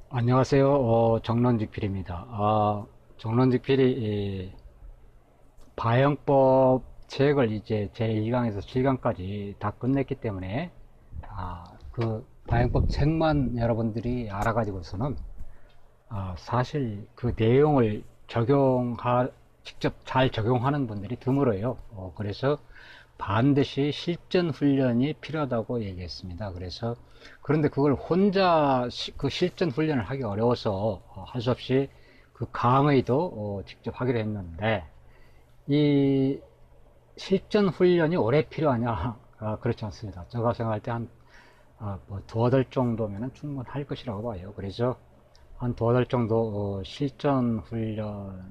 안녕하세요. 정론직필입니다. 정론직필이 바형법 책을 이제 제1강에서 7강까지 다 끝냈기 때문에 그 바형법 책만 여러분들이 알아가지고서는 사실 그 내용을 직접 잘 적용하는 분들이 드물어요. 그래서 반드시 실전 훈련이 필요하다고 얘기했습니다. 그런데 그걸 혼자 그 실전 훈련을 하기 어려워서 할 수 없이 그 강의도 직접 하기로 했는데, 이 실전 훈련이 오래 필요하냐? 그렇지 않습니다. 제가 생각할 때 뭐 두어 달 정도면 충분할 것이라고 봐요. 그래서 한 두어 달 정도 실전 훈련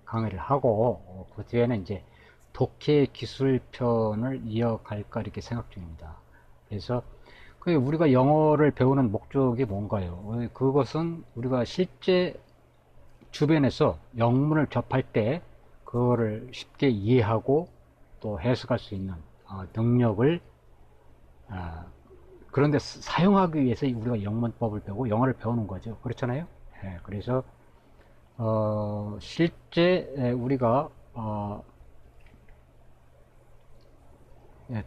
강의를 하고, 그 뒤에는 이제 독해 기술편을 이어갈까 이렇게 생각 중입니다. 그래서 우리가 영어를 배우는 목적이 뭔가요? 그것은 우리가 실제 주변에서 영문을 접할 때 그거를 쉽게 이해하고 또 해석할 수 있는 능력을, 그런데 사용하기 위해서 우리가 영문법을 배우고 영어를 배우는 거죠. 그렇잖아요. 그래서 실제 우리가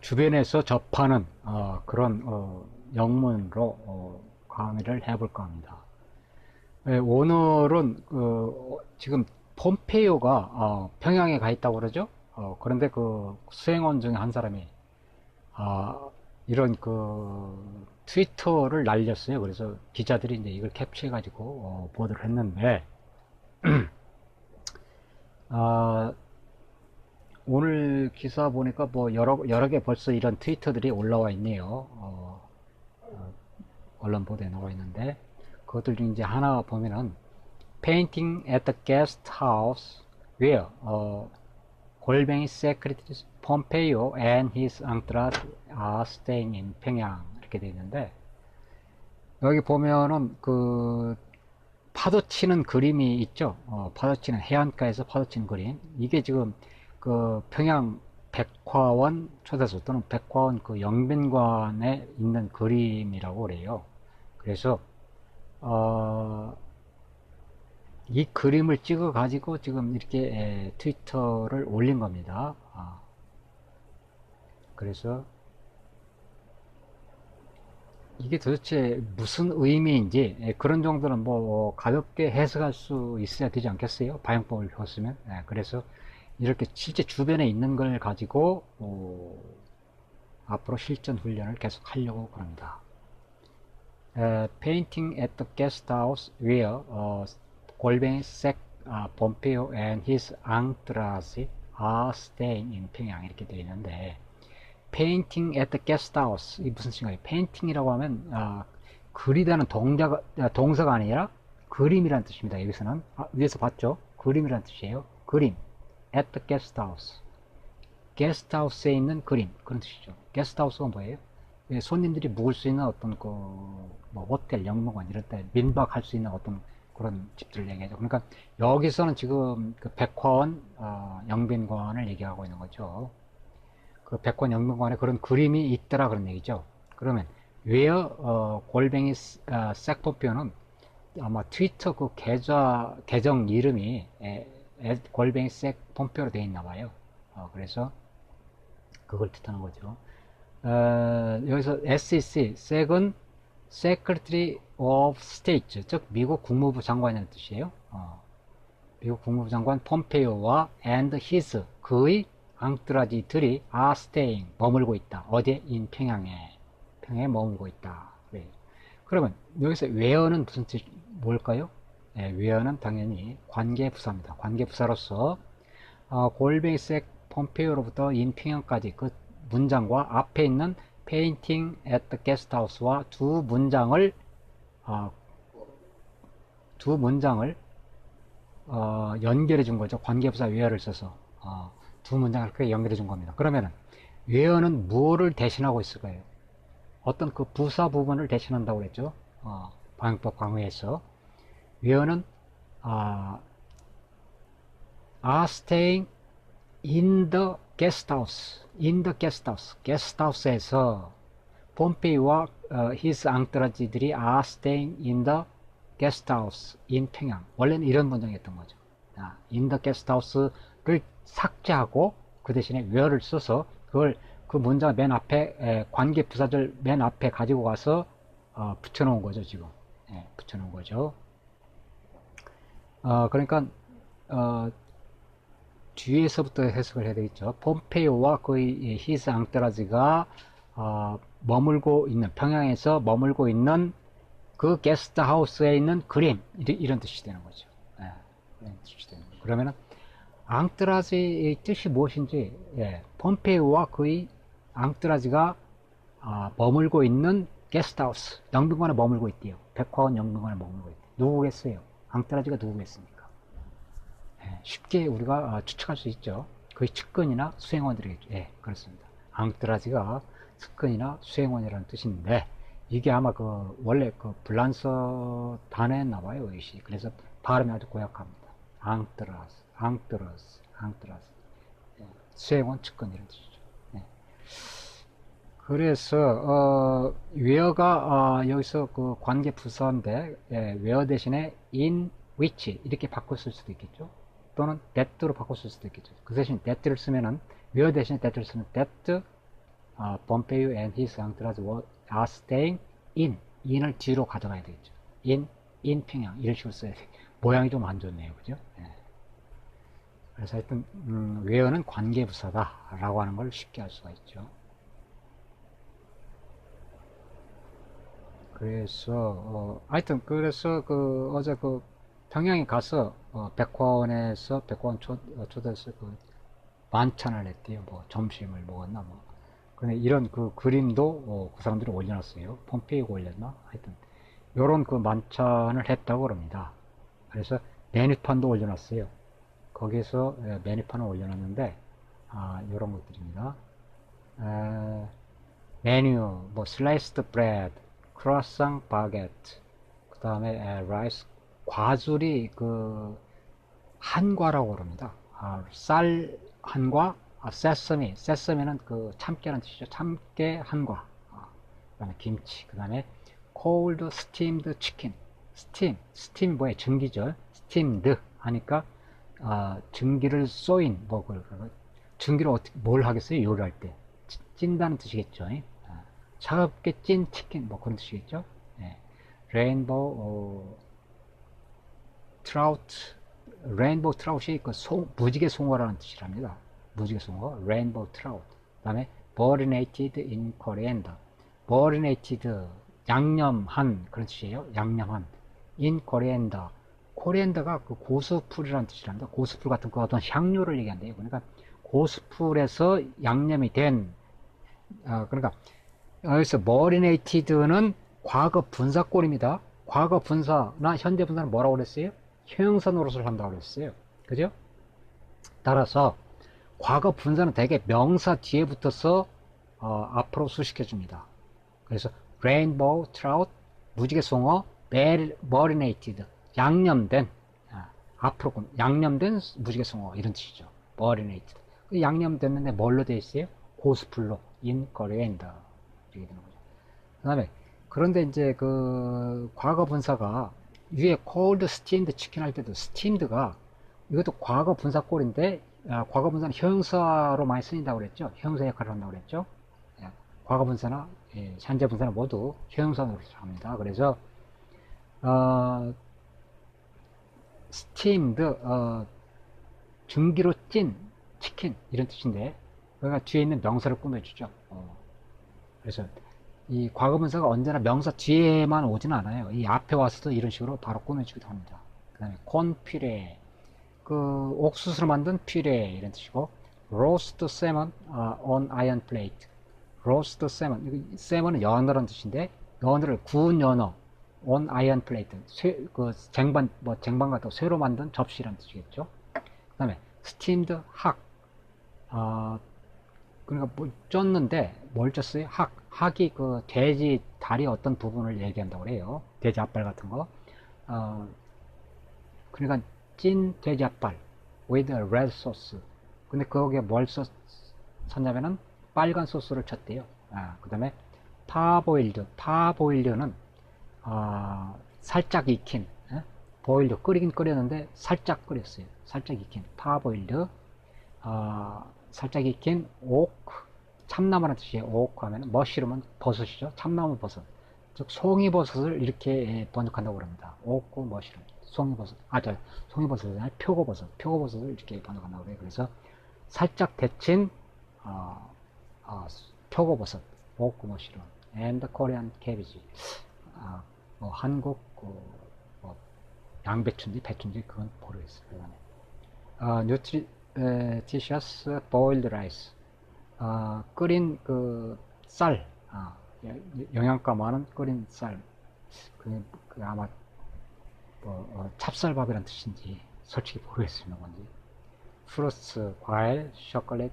주변에서 접하는 그런 영문으로 강의를 해볼까 합니다. 오늘은 지금 폼페이오가 평양에 가 있다고 그러죠. 그런데 그 수행원 중에 한 사람이 이런 그 트위터를 날렸어요. 그래서 기자들이 이제 이걸 캡처해 가지고 보도를 했는데, 아, 오늘 기사 보니까 뭐 여러 개 벌써 이런 트위터들이 올라와 있네요. 언론 보도에 나와 있는데, 그것들 중 이제 하나 보면은 Painting at the guest house where 골뱅이 secretary Pompeo and his entourage are staying in 평양 이렇게 돼 있는데, 여기 보면은 그 파도 치는 그림이 있죠. 파도 치는 해안가에서 파도 치는 그림. 이게 지금 그 평양 백화원 초대소 또는 백화원 그 영빈관에 있는 그림이라고 그래요. 그래서 이 그림을 찍어 가지고 지금 이렇게 트위터를 올린 겁니다. 그래서 이게 도대체 무슨 의미인지 그런 정도는 뭐 가볍게 해석할 수 있어야 되지 않겠어요? 바형법을 배웠으면. 그래서 이렇게 실제 주변에 있는 걸 가지고 앞으로 실전 훈련을 계속 하려고 합니다. Painting at the guest house where 골뱅이 sec Pompeo and his entourage are staying in 평양 이렇게 되어 있는데, painting at the guest house 이 무슨 뜻인가요? painting이라고 하면 그리다는 동사가 아니라 그림이라는 뜻입니다. 여기서는 위에서 봤죠? 그림이라는 뜻이에요. 그림 at the guest house, 게스트 하우스에 있는 그림, 그런 뜻이죠. 게스트 하우스가 뭐예요? 손님들이 묵을 수 있는 어떤 뭐 호텔, 영문관 이런 데 민박할 수 있는 어떤 그런 집들을 얘기하죠. 그러니까 여기서는 지금 그 백화원 영빈관을 얘기하고 있는 거죠. 그 백화원 영빈관에 그런 그림이 있더라 그런 얘기죠. 그러면 웨어 골뱅이 색포표는 아마 트위터 그 계정 이름이 골뱅이 색폼표로 되어 있나 봐요. 그래서 그걸 뜻하는 거죠. 여기서 SEC, SEC은 Secretary of State, 즉 미국 국무부 장관이라는 뜻이에요. 미국 국무부 장관 폼페이오와 and his, 그의 앙뚜라지들이 are staying, 머물고 있다. 어디에? in 평양에 머물고 있다. 그래요. 그러면 여기서 where는 무슨 뜻, 뭘까요? where는 당연히 관계부사입니다. 관계부사로서 골뱅이 색 폼페이오로부터 in 평양까지 그 문장과 앞에 있는 painting at the guest house와 두 문장을 연결해 준 거죠. 관계부사 where를 써서 두 문장을 그렇게 연결해 준 겁니다. 그러면은 where는 무엇을 대신하고 있을까요? 어떤 그 부사 부분을 대신한다고 그랬죠. 방역법 강의에서 where는 are staying in the guest house, in the guest house, guest house에서 폼페이오와 his 앙뚜라지들이 are staying in the guest house in 평양. 원래는 이런 문장이었던 거죠. in the guest house를 삭제하고 그 대신에 where를 써서 그걸 그 문장 맨 앞에 관계 부사절 맨 앞에 가지고 가서 붙여놓은 거죠. 지금 붙여놓은 거죠. 그러니까 뒤에서부터 해석을 해야 되겠죠. 폼페이오와 그의 히스 앙뚜라지가 머물고 있는 평양에서 머물고 있는 그 게스트 하우스에 있는 그림 이런 뜻이 되는 거죠. 이런 뜻이 되는 거죠. 그러면은 앙뚜라지의 뜻이 무엇인지 폼페이오와 그의 앙뚜라지가 머물고 있는 게스트하우스 영빈관에 머물고 있대요. 백화원 영빈관에 머물고 있대요. 누구겠어요? 앙뚜라지가 누구겠습니까? 쉽게 우리가 추측할 수 있죠. 거의 측근이나 수행원들이겠죠. 그렇습니다. 앙뚜라지가 측근이나 수행원이라는 뜻인데 이게 아마 원래 불란서 단어에 나와요. 이것이. 그래서 발음이 아주 고약합니다. 앙뚜라스. 수행원, 측근 이런 뜻이죠. 그래서 where가 여기서 그 관계 부사인데 where 대신에 in which 이렇게 바꿨을 수도 있겠죠. 또는 that로 바꿨을 수도 있겠죠. 그 대신 that를 쓰면은 where 대신에 that를 쓰면 that Pompeo and his entourage are staying in을 뒤로 가져가야 되겠죠. in 평양 이런 식으로 써야 돼. 모양이 좀 안 좋네요, 그죠? 그래서 하여튼 where는 관계부사다라고 하는 걸 쉽게 알 수가 있죠. 그래서 하여튼 그래서 어제 평양에 가서 백화원에서 백화원 초대해서 만찬을 했대요. 뭐 점심을 먹었나 뭐. 근데 이런 그림도 그 사람들이 올려놨어요. 폼페이오가 올렸나? 하여튼 요런 만찬을 했다고 그럽니다. 그래서 메뉴판도 올려놨어요. 거기서 메뉴판을 올려놨는데 요런 것들입니다. 메뉴 뭐 슬라이스드 브레드, 크로상 바게트, 그 다음에 라이스, 과줄이 한과라고 그럽니다. 쌀 한과, 세서미는 참깨라는 뜻이죠. 참깨 한과. 그 다음에 김치, 그 다음에 cold steamed chicken. 스팀 뭐예요? 증기죠. steamed 하니까 증기를 쏘인 증기를 뭘 하겠어요? 요리할 때 찐다는 뜻이겠죠. 차갑게 찐 치킨 그런 뜻이겠죠. 레인보우 트라웃이 무지개 송어라는 뜻이랍니다. 무지개 송어, 레인보우 트라웃. 그 다음에 marinated in coriander. marinated 양념한 그런 뜻이에요. 양념한 in coriander. 코리앤더가 고수풀이라는 뜻이랍니다. 고수풀 같은 어떤 향료를 얘기한대요. 그러니까 고수풀에서 양념이 된 그러니까 여기서 marinated는 과거 분사꼴입니다. 과거 분사나 현재 분사는 뭐라고 그랬어요? 형용사 노릇을 한다고 그랬어요. 그죠? 따라서 과거 분사는 대개 명사 뒤에 붙어서 앞으로 수식해 줍니다. 그래서 rainbow trout, 무지개 송어, marinated, 양념된 앞으로 양념된 무지개 송어 이런 뜻이죠. marinated. 양념됐는데 뭘로 되어 있어요? 고수풀로 in coriander 이렇게 되는 거죠. 그다음에 그런데 이제 과거 분사가 위에 cold steamed chicken 할 때도 steamed가 이것도 과거 분사꼴인데 과거 분사는 형용사로 많이 쓰인다고 그랬죠. 형용사 역할을 한다고 그랬죠. 과거 분사나 현재 분사는 모두 형용사로 합니다. 그래서 steamed 증기로 찐 치킨 이런 뜻인데 그러니까 뒤에 있는 명사를 꾸며주죠. 그래서 이 과거분사가 언제나 명사 뒤에만 오진 않아요. 이 앞에 와서도 이런 식으로 바로 꾸며주기도 합니다. 그 다음에 콘피레, 옥수수로 만든 피레 이런 뜻이고, roast salmon on iron plate. roast salmon, salmon은 연어라는 뜻인데 연어를 구운 연어 on iron plate, 쟁반 같은 쇠로 만든 접시라는 뜻이겠죠. 그 다음에 steamed 학, 그러니까 쪘는데 뭘 쪘어요? 학이 돼지 다리 어떤 부분을 얘기한다고 그래요. 돼지 앞발 같은 거. 그러니까 찐 돼지 앞발 with a red sauce. 근데 거기에 뭘 쳤냐면은 빨간 소스를 쳤대요. 그 다음에 파보일드는 살짝 익힌, 보일드 끓이긴 끓였는데 살짝 끓였어요. 살짝 익힌 파보일드, 살짝 익힌 오크, 참나무라는 뜻이에요. 오크 하면 머쉬룸은 버섯이죠. 참나무 버섯, 즉 송이버섯을 이렇게 번역한다고 합니다. 오크 머쉬룸, 송이버섯, 송이버섯이 아니라 표고버섯을 이렇게 번역한다고 그래요. 그래서 살짝 데친 표고버섯, 오크 머쉬룸, and Korean cabbage. 뭐 한국 뭐 양배추인지 배추인지 그건 모르겠어요. nutritious boiled rice. 끓인 그 쌀, 영양가 많은 끓인 쌀. 그 아마 뭐 찹쌀밥이란 뜻인지 솔직히 모르겠습니다. 뭔지. 프루츠, 과일, 초콜릿,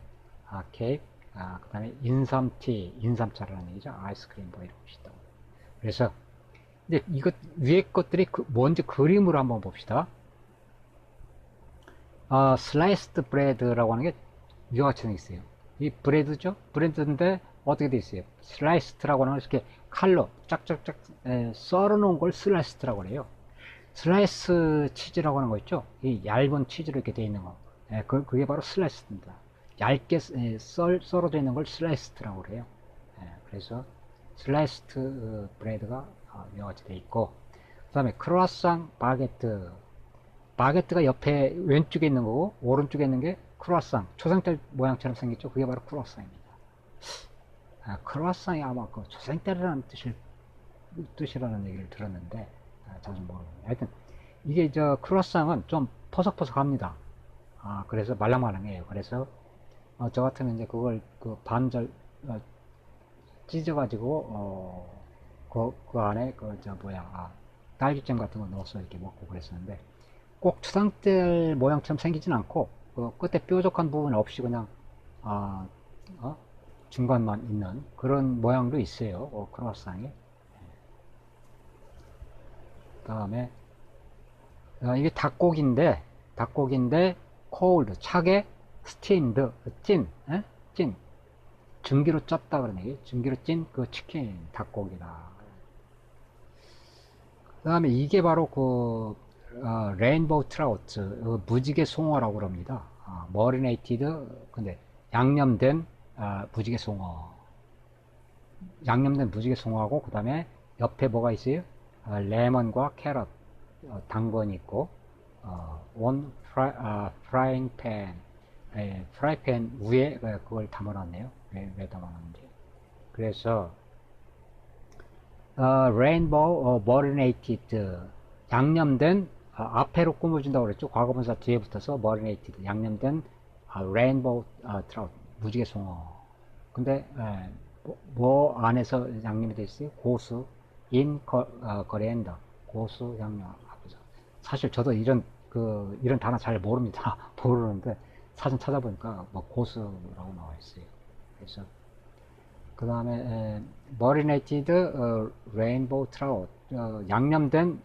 케이크, 그 다음에 인삼티, 인삼차라는 얘기죠. 아이스크림 뭐 이런 것이 있다고. 그래서 이제 이것 위에 것들이 뭔지 그림으로 한번 봅시다. 슬라이스드 브레드라고 하는 게 이와 같이 생겼어요. 이 브레드죠? 브레드인데 어떻게 돼 있어요? 슬라이스드라고 하는 걸 이렇게 칼로 짝짝짝 썰어 놓은 걸 슬라이스드라고 해요. 슬라이스 치즈라고 하는 거 있죠? 이 얇은 치즈로 이렇게 돼 있는 거. 그게 바로 슬라이스드입니다. 얇게 썰어져 있는 걸 슬라이스드라고 해요. 그래서 슬라이스드 브레드가 이와 같이 돼 있고, 그 다음에 크루아상, 바게트가 옆에 왼쪽에 있는 거고 오른쪽에 있는 게 크루아상, 초생딸 모양처럼 생겼죠. 그게 바로 크루아상입니다. 크루아상이 아마 그 초생딸이라는 뜻이라는 얘기를 들었는데 잘 좀 모르겠네요. 하여튼 이게 크루아상은 좀 퍼석퍼석합니다. 그래서 말랑말랑해요. 그래서 저 같으면 이제 그걸 그 반절 찢어가지고 그 안에 딸기잼 같은 거 넣어서 이렇게 먹고 그랬었는데, 꼭 추상tel 모양처럼 생기진 않고 끝에 뾰족한 부분 없이 그냥 중간만 있는 그런 모양도 있어요. 크루아상이. 그 다음에 이게 닭고기인데 cold, 차게, steamed, 찐 증기로 쪘다 그런 얘기. 증기로 찐 그 치킨, 닭고기다. 그 다음에 이게 바로 레인보우 트라우트, 무지개 송어라고 그럽니다. 머리네이티드, 근데 양념된 무지개 송어. 양념된 무지개 송어하고, 그 다음에 옆에 뭐가 있어요? 레몬과 캐럿, 당근이 있고, 온 프라이ing 팬, 프라이팬 위에 그걸 담아놨네요. 왜 담아놨는지. 그래서 레인보우 머리네이티드, 양념된, 앞에로 꾸며준다고 그랬죠. 과거분사 뒤에 붙어서 머리네이티드, 양념된 레인보우 트라우트, 무지개 송어. 근데 뭐 안에서 양념이 되어 있어요? 고수, 거리엔더, 고수 양념. 사실 저도 이런 단어 잘 모릅니다. 모르는데 사진 찾아보니까 뭐 고수라고 나와 있어요. 그래서 그 다음에 머리네이티드 레인보우 트라우트, 양념된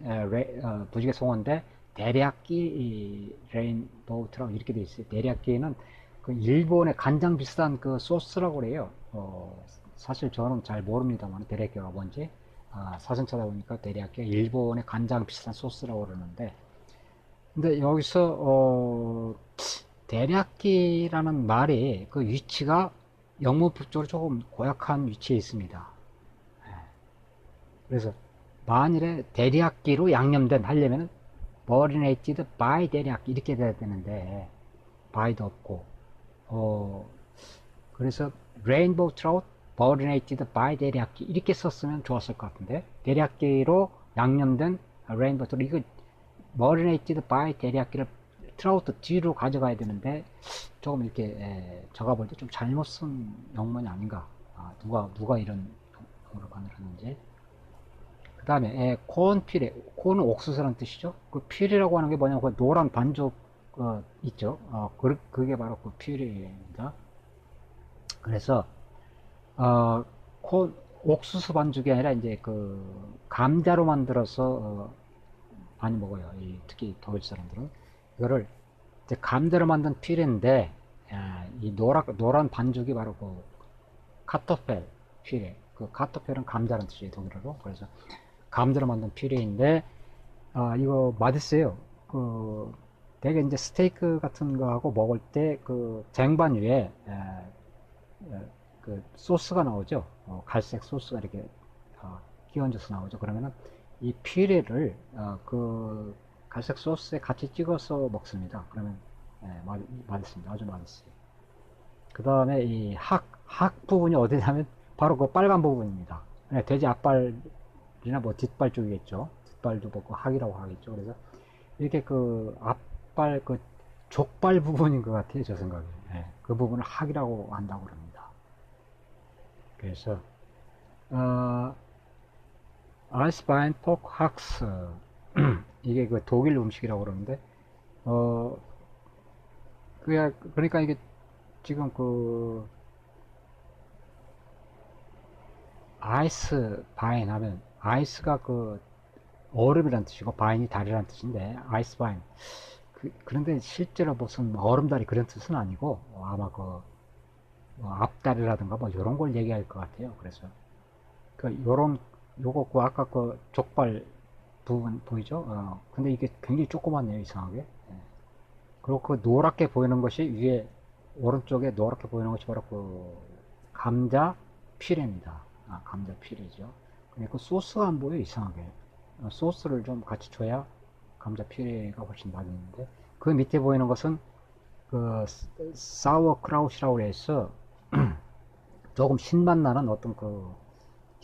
무지개 송어인데 데리야끼 레인보우 트라우트 이렇게 돼 있어요. 데리야끼는 그 일본의 간장 비슷한 그 소스라고 그래요. 사실 저는 잘 모릅니다만 데리야끼가 뭔지. 사진 찾아보니까 데리야끼가 일본의 간장 비슷한 소스라고 그러는데, 근데 여기서 데리야끼라는 말이 그 위치가 영문법적으로 조금 고약한 위치에 있습니다. 그래서 만일에 데리야끼로 양념된 하려면 marinated by 데리야끼 이렇게 돼야 되는데 by도 없고, 그래서 레인보우 트라우트 marinated by 데리야끼 이렇게 썼으면 좋았을 것 같은데, 데리야끼로 양념된 레인보우 트라우트, 이거 marinated by 데리야끼를 트라우트 뒤로 가져가야 되는데 조금 이렇게 적어볼 때 좀 잘못 쓴 영문이 아닌가. 누가 이런 영어를 만들었는지. 그 다음에 콘 퓨레, 콘은 옥수수라는 뜻이죠. 그 퓨레라고 하는 게 뭐냐면 그 노란 반죽 있죠. 그게 바로 그 퓨레입니다. 그래서 옥수수 반죽이 아니라 이제 그 감자로 만들어서 많이 먹어요. 특히 독일 사람들은 이거를 이제 감자로 만든 퓨레인데, 이 노란 반죽이 바로 그 카토펠 퓨레, 그 카토펠은 감자라는 뜻이에요, 독일어로. 그래서 감자로 만든 퓨레인데, 이거 맛있어요. 그, 되게 이제 스테이크 같은 거하고 먹을 때 그 쟁반 위에, 그 소스가 나오죠. 갈색 소스가 이렇게 끼얹어서 나오죠. 그러면은 이 퓨레를 그 갈색 소스에 같이 찍어서 먹습니다. 그러면 맛있습니다. 아주 맛있어요. 그 다음에 이 학 부분이 어디냐면 바로 그 빨간 부분입니다. 돼지 앞발이나 뭐 뒷발 쪽이겠죠. 뒷발도 먹고 학이라고 하겠죠. 그래서 이렇게 그 앞발 그 족발 부분인 것 같아요. 저 생각에. 그 부분을 학이라고 한다고 그럽니다. 그래서 알스바인 포크 학스 이게 그 독일 음식이라고 그러는데 그러니까 이게 지금 그 아이스 바인 하면 아이스가 그 얼음이란 뜻이고 바인이 다리란 뜻인데 아이스 바인 그런데 실제로 무슨 얼음다리 그런 뜻은 아니고 아마 그 앞다리라든가 뭐 이런 걸 얘기할 것 같아요. 그래서 그 요거 그 아까 그 족발 부분 보이죠? 근데 이게 굉장히 조그맣네요, 이상하게. 그리고 그 노랗게 보이는 것이 위에 오른쪽에 노랗게 보이는 것이 바로 그 감자 피레입니다. 감자 피레죠. 근데 그 소스가 안 보여, 이상하게. 소스를 좀 같이 줘야 감자 피레가 훨씬 맛있는데 그 밑에 보이는 것은 그 사워 크라웃이라고 해서 조금 신맛 나는 어떤 그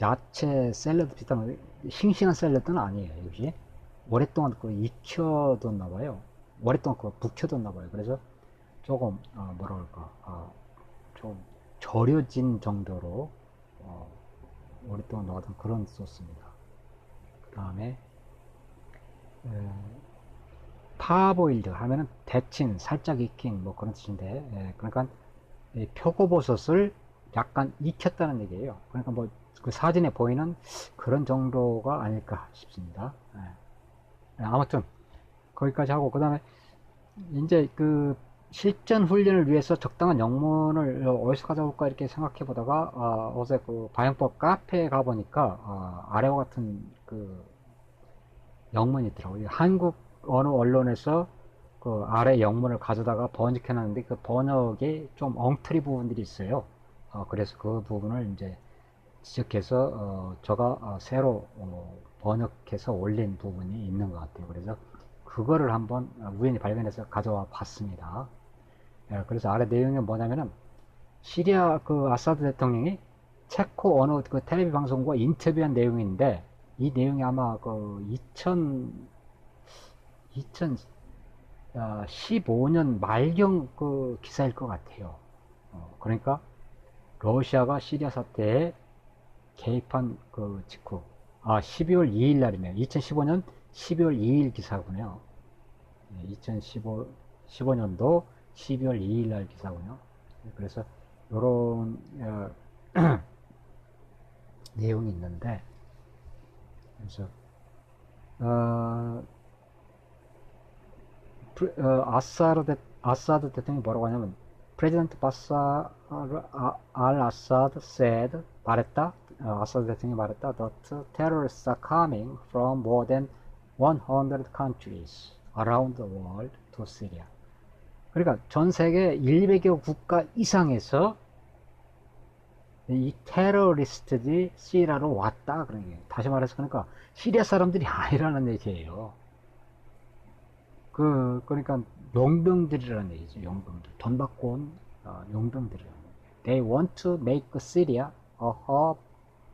야채 샐러드 비슷한 싱싱한 샐러드는 아니에요. 여기 오랫동안 그 익혀뒀나 봐요. 오랫동안 그 묵혀뒀나 봐요. 그래서 조금 뭐라 그럴까 좀 절여진 정도로 오랫동안 넣어둔 그런 소스입니다. 그 다음에 파보일드 하면은 데친 살짝 익힌 뭐 그런 뜻인데 그러니까 표고버섯을 약간 익혔다는 얘기예요. 그러니까 뭐 그 사진에 보이는 그런 정도가 아닐까 싶습니다. 아무튼 거기까지 하고 그 다음에 이제 그 실전 훈련을 위해서 적당한 영문을 어디서 가져올까 이렇게 생각해 보다가 어제 그 바영법 카페에 가보니까 아래와 같은 그 영문이 있더라고요. 한국 어느 언론에서 그 아래 영문을 가져다가 번역해 놨는데 그 번역에 좀 엉터리 부분들이 있어요. 그래서 그 부분을 이제 지적해서 제가 새로 번역해서 올린 부분이 있는 것 같아요. 그래서 그거를 한번 우연히 발견해서 가져와 봤습니다. 그래서 아래 내용이 뭐냐면은 시리아 그 아사드 대통령이 체코 어느 그 텔레비 방송과 인터뷰한 내용인데 이 내용이 아마 그 2015년 말경 그 기사일 것 같아요. 그러니까 러시아가 시리아 사태에 개입한 그 직후 12월 2일 날이네요. 2015년 12월 2일 기사군요. 2015년도 12월 2일 날 기사군요. 그래서 요런 내용이 있는데 그래서 아사드 대통령이 뭐라고 하냐면 President Bashar al-Assad said 말했다. 아사드 대통령이 말했다. That terrorists are coming from more than 100 countries around the world to Syria. 그러니까 전 세계 100여 국가 이상에서 이 테러리스트들이 시리아로 왔다 그런 얘기예요. 다시 말해서 그러니까 시리아 사람들이 아니라는 얘기예요. 그러니까 용병들이라는 얘기죠. 용병들. 돈 받고 온 용병들이라는 얘기예요. They want to make Syria a hub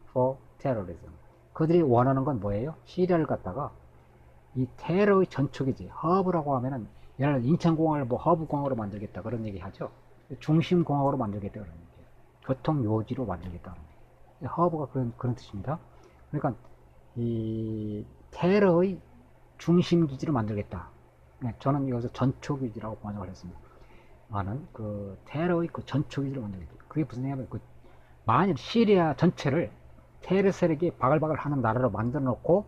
for terrorism. 그들이 원하는 건 뭐예요? 시리아를 갖다가 이 테러의 전초기지. 허브라고 하면은 예를 들어 인천공항을 뭐 허브공항으로 만들겠다 그런 얘기 하죠. 중심공항으로 만들겠다 그런 얘기예요. 교통요지로 만들겠다 그런 얘기예요. 허브가 그런 뜻입니다. 그러니까 이 테러의 중심기지로 만들겠다. 저는 여기서 전초기지라고 번역을 했습니다. 많은 그 테러의 그 전초기지로 만들겠다. 그게 무슨 얘기냐면 만일 시리아 전체를 테러 세력이 바글바글 하는 나라로 만들어 놓고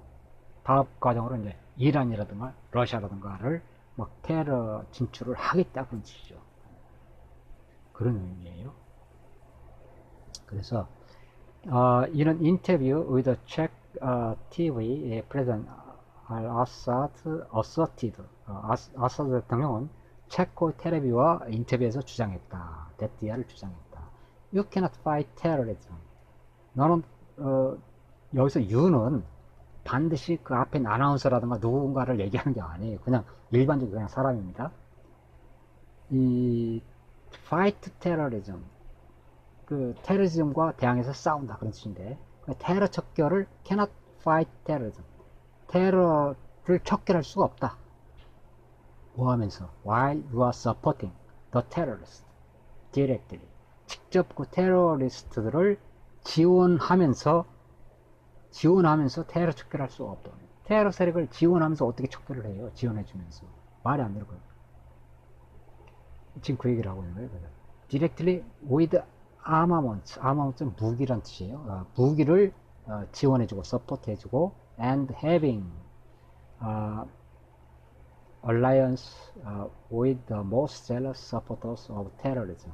다음 과정으로 이제 이란이라든가 러시아라든가를 막 테러 진출을 하겠다 그런 뜻이죠. 그런 의미예요. 그래서 in an interview with the Czech TV, President Assad 아사드 대통령은 체코 텔레비와 인터뷰에서 주장했다. 데티아를 주장했다. You cannot fight terrorism. 너는 여기서 you는 반드시 그 앞에 아나운서라든가 누군가를 얘기하는 게 아니에요. 그냥 일반적인 그냥 사람입니다. 이 fight terrorism, 그 테러리즘과 대항해서 싸운다 그런 뜻인데, 테러 척결을 cannot fight terrorism. 테러를 척결할 수가 없다. 뭐 하면서? While you are supporting the terrorists directly. 직접 그 테러리스트들을 지원하면서 테러 척결할 수가 없다. 테러 세력을 지원하면서 어떻게 척결을 해요? 지원해주면서. 말이 안 되는 거예요. 지금 그 얘기를 하고 있는 거예요. Directly with armaments. armaments는 무기란 뜻이에요. 무기를 지원해주고, 서포트해주고, and having alliance with the most zealous supporters of terrorism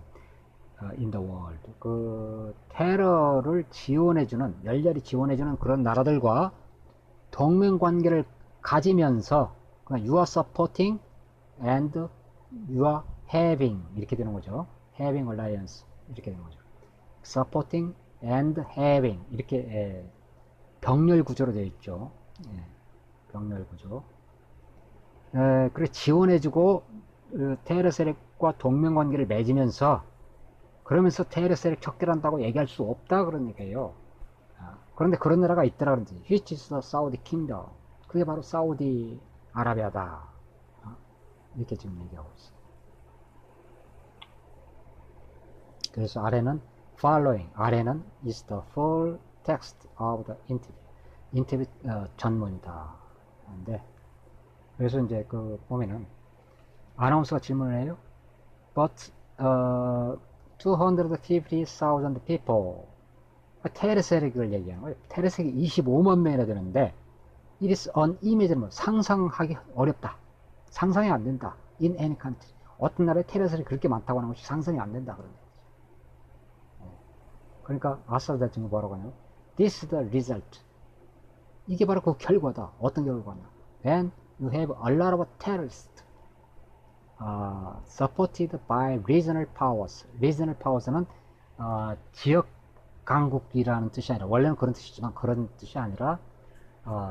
in the world. 그 테러를 지원해주는, 열렬히 지원해주는 그런 나라들과 동맹 관계를 가지면서 you are supporting and you are having 이렇게 되는 거죠. having alliance 이렇게 되는 거죠. supporting and having 이렇게 병렬 구조로 되어 있죠. 병렬 구조. 그래 지원해주고 테러 세력과 동맹 관계를 맺으면서 그러면서 테러 세력 척결한다고 얘기할 수 없다 그런 얘기예요. 그런데 그런 나라가 있더라 그런지 which is the Saudi Kingdom. 그게 바로 사우디 아라비아다. 이렇게 지금 얘기하고 있어요. 그래서 아래는 following, 아래는 is the full text of the interview. 인터뷰 전문이다. 근데 그래서 이제 그 보면은 아나운서가 질문을 해요. But 250,000 people. 테러 세력을 얘기하는 거예요. 테러 세력이 25만 명이나 되는데 it is unimaginable. 상상하기 어렵다. 상상이 안 된다. In any country. 어떤 나라에 테러 세력이 그렇게 많다고 하는 것이 상상이 안 된다. 그런 거죠. 그러니까 아사드 대통령이 뭐라고 하냐면 This is the result. 이게 바로 그 결과다. 어떤 결과냐. When you have a lot of terrorists supported by regional powers. regional powers는 지역 강국이라는 뜻이 아니라 원래는 그런 뜻이지만 그런 뜻이 아니라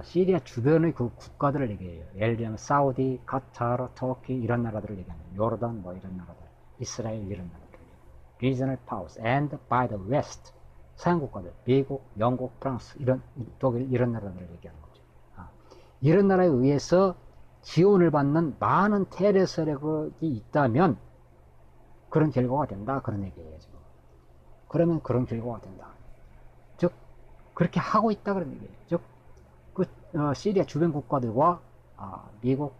시리아 주변의 그 국가들을 얘기해요. 예를 들면 사우디, 카타르, 터키 이런 나라들을 얘기합니다. 요르단 뭐 이런 나라들, 이스라엘 이런 나라들. regional powers and by the west. 서양 국가들, 미국, 영국, 프랑스 이런 독일 이런 나라들을 얘기하는 거죠. 이런 나라에 의해서 지원을 받는 많은 테러 세력이 있다면 그런 결과가 된다 그런 얘기예요. 지금. 그러면 그런 결과가 된다. 즉 그렇게 하고 있다 그런 얘기예요. 즉 그 시리아 주변 국가들과 미국,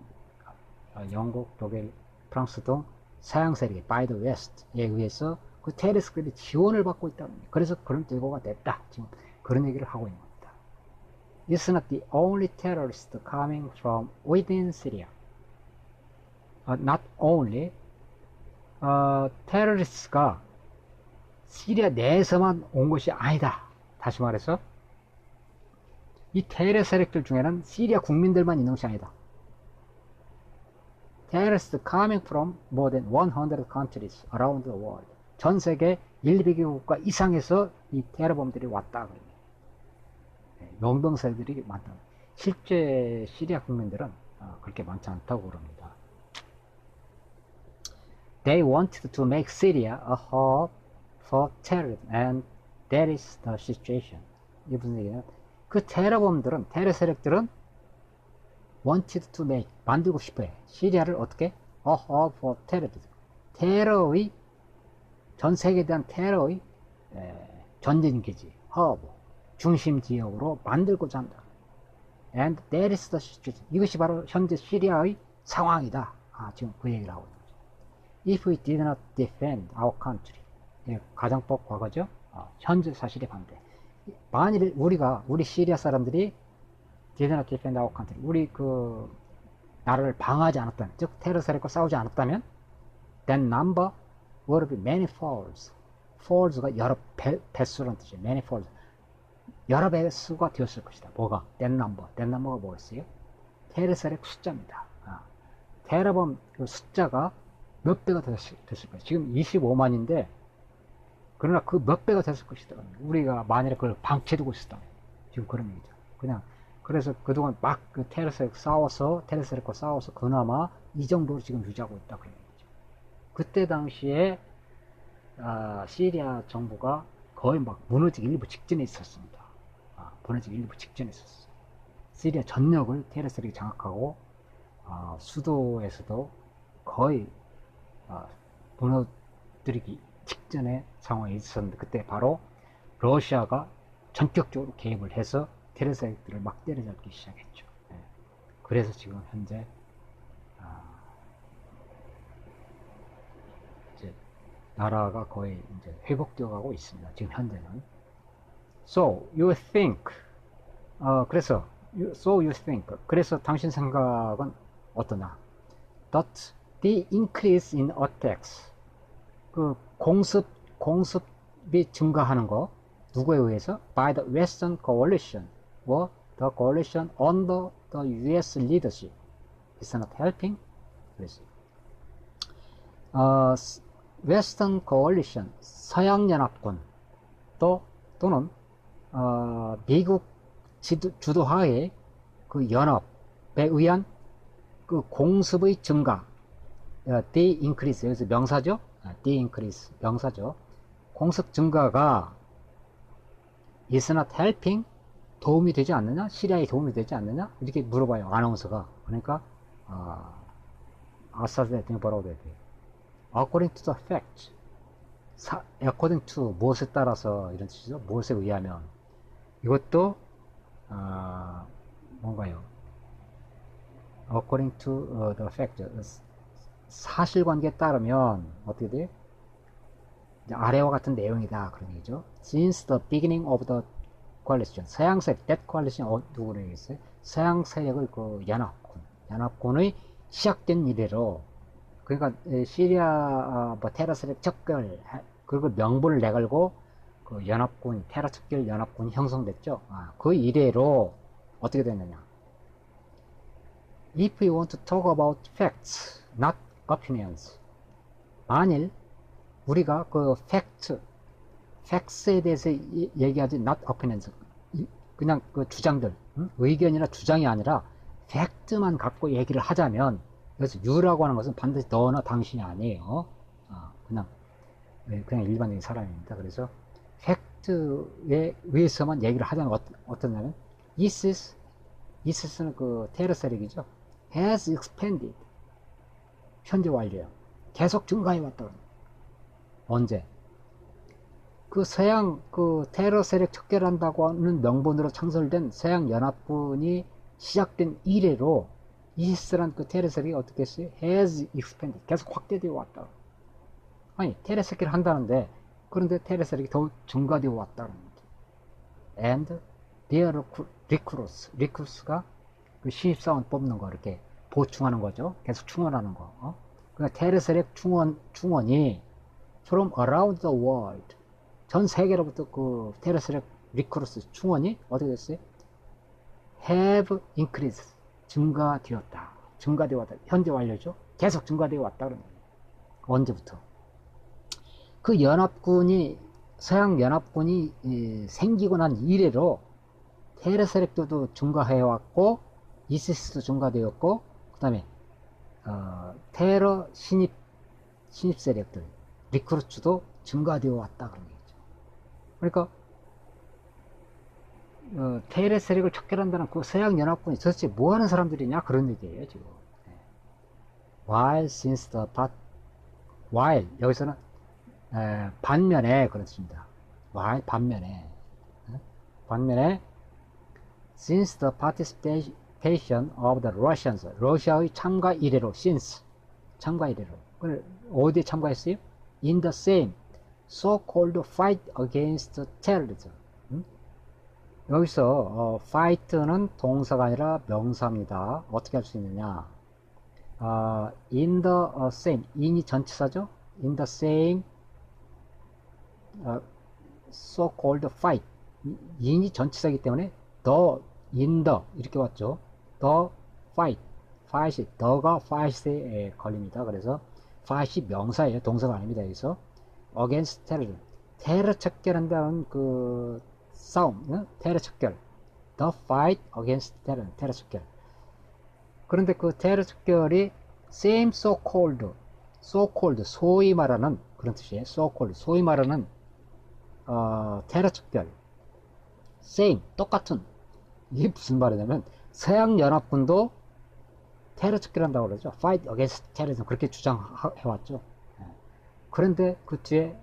영국, 독일, 프랑스 등 서양 세력이 by the west에 의해서 그 테러 세력이 지원을 받고 있다. 그래서 그런 결과가 됐다. 지금 그런 얘기를 하고 있는 겁니다. It's not the only terrorist coming from within Syria. Not only 테러리스트가 시리아 내에서만 온 것이 아니다. 다시 말해서 이 테러 세력들 중에는 시리아 국민들만 있는 것이 아니다. Terrorists coming from more than 100 countries around the world. 전 세계 100개 국가 이상에서 이 테러범들이 왔다. 용병세들이 많다. 실제 시리아 국민들은 그렇게 많지 않다고 그럽니다. They wanted to make Syria a hub for terrorism, and that is the situation. 이 무슨 얘기냐? 그 테러범들은, 테러 세력들은 wanted to make, 만들고 싶어요. 시리아를 어떻게? A hub for terrorism. 테러의, 전 세계에 대한 테러의 전진기지, hub, 중심 지역으로 만들고자 한다. And that is the situation. 이것이 바로 현재 시리아의 상황이다. 지금 그 얘기를 하고 있는 거죠. If we did not defend our country. 가정법 과거죠. 현재 사실에 반대. 만일 우리 시리아 사람들이 did not defend our country. 우리 그 나라를 방어하지 않았다면, 즉 테러 세력과 싸우지 않았다면, then number would be many folds. folds가 여러 배수라는 뜻이에요. many folds. 여러 배수가 되었을 것이다. 뭐가? that number가 뭐였어요? 테레셀의 숫자입니다. 테라범 그 숫자가 몇 배가 됐을 거예요. 지금 25만인데 그러나 그 몇 배가 됐을 것이다. 우리가 만일에 그걸 방치해두고 있었다면 지금 그런 얘기죠. 그냥 그래서 그동안 막 그 테레셀과 싸워서 그나마 이 정도로 지금 유지하고 있다 그 얘기죠. 그때 당시에 시리아 정부가 거의 막 무너지기 일부 직전에 있었습니다. 무너지기 일부 직전에 있었어요. 시리아 전역을 테레셀이 장악하고 수도에서도 거의 무너뜨리기 직전의 상황이 있었는데 그때 바로 러시아가 전격적으로 개입을 해서 테레셀들을 막 때려잡기 시작했죠. 그래서 지금 현재 이제 나라가 거의 이제 회복되어 가고 있습니다. 지금 현재는. So you think 그래서 당신 생각은 어떠냐? That the increase in attacks 그 공습이 증가하는 거 누구에 의해서? By the Western coalition or the coalition under the US leadership is not helping. 그래서 Western coalition 서양연합군 또는 미국 주도하에 그 연합에 의한 그 공습의 증가, the increase 여기서 명사죠? the increase 명사죠. 공습 증가가 is not helping 도움이 되지 않느냐? 시리아에 도움이 되지 않느냐? 이렇게 물어봐요 아나운서가. 그러니까 아사드 대통령이 뭐라고 돼요? According to the facts. According to 무엇에 따라서 이런 뜻이죠? 무엇에 의하면. 이것도 뭔가요? According to the fact. 사실관계에 따르면 어떻게 돼요? 아래와 같은 내용이다 그런 얘기죠. Since the beginning of the coalition, 서양 세력, that coalition 누구를 얘기했어요? 서양 세력의 그 연합군의 시작된 이래로, 그러니까 시리아 테러 세력 척결 그리고 명분을 내걸고 그 연합군 테러 척결 연합군이 형성됐죠. 그 이래로 어떻게 됐느냐? If we want to talk about facts, not opinions. 만일 우리가 그 facts에 대해서 얘기하지 not opinions. 그냥 그 주장들, 의견이나 주장이 아니라 팩트만 갖고 얘기를 하자면, 그래서 you라고 하는 것은 반드시 너나 당신이 아니에요. 그냥 일반적인 사람입니다. 그래서 팩트에 의해서만 얘기를 하자면 어떠냐면, ISIS는 그 테러 세력이죠. has expanded. 현재 완료요. 계속 증가해 왔다. 언제? 그 서양 그 테러 세력 척결한다고 하는 명분으로 창설된 서양 연합군이 시작된 이래로 이시스란 그 테러 세력이 어떻게 했어요? has expanded. 계속 확대되어 왔다. 아니 테러 세력을 한다는데 그런데 테러 세력이 더욱 증가되어 왔다는 거죠. And their recruits가 그 신입사원 뽑는 거 이렇게 보충하는 거죠. 계속 충원하는 거. 그러니까 테러 세력 충원이 from around the world, 전 세계로부터 그 테러 세력 리크루트 충원이 어떻게 됐어요? have increased, 증가되었다. 현재 완료죠. 계속 증가되어 왔다 그런 거예요. 언제부터? 그 연합군이 서양 연합군이 생기고 난 이래로 테러 세력도 증가해 왔고 이시스도 증가되었고 그 다음에 테러 신입 세력들 리크루트도 증가되어 왔다 그런 얘기죠. 그러니까 테러 세력을 척결한다는 그 서양 연합군이 도대체 뭐 하는 사람들이냐 그런 얘기예요 지금. while 여기서는 반면에 그렇습니다. while 반면에 since the participation of the Russians, 러시아의 참가 이래로 since 참가 이래로 어디에 참가했어요? in the same so-called fight against terrorism. 여기서 fight는 동사가 아니라 명사입니다. 어떻게 할 수 있느냐? in the same, in이 전치사죠? in the same so-called fight, 인이 전치사이기 때문에 the, in the 이렇게 왔죠. the fight, the가 fight에 걸립니다. 그래서 fight이 명사예요. 동사가 아닙니다. 여기서 against terrorism, 테러 척결한다는 그 싸움, 테러 척결, the fight against terror, 테러 척결. 그런데 그 테러 척결이 same so called 소위 말하는 그런 뜻이에요. so called 소위 말하는 테러 척결, same 똑같은, 이게 무슨 말이냐면 서양연합군도 테러 척결한다고 그러죠. fight against terrorism 그렇게 주장해왔죠. 그런데 그 뒤에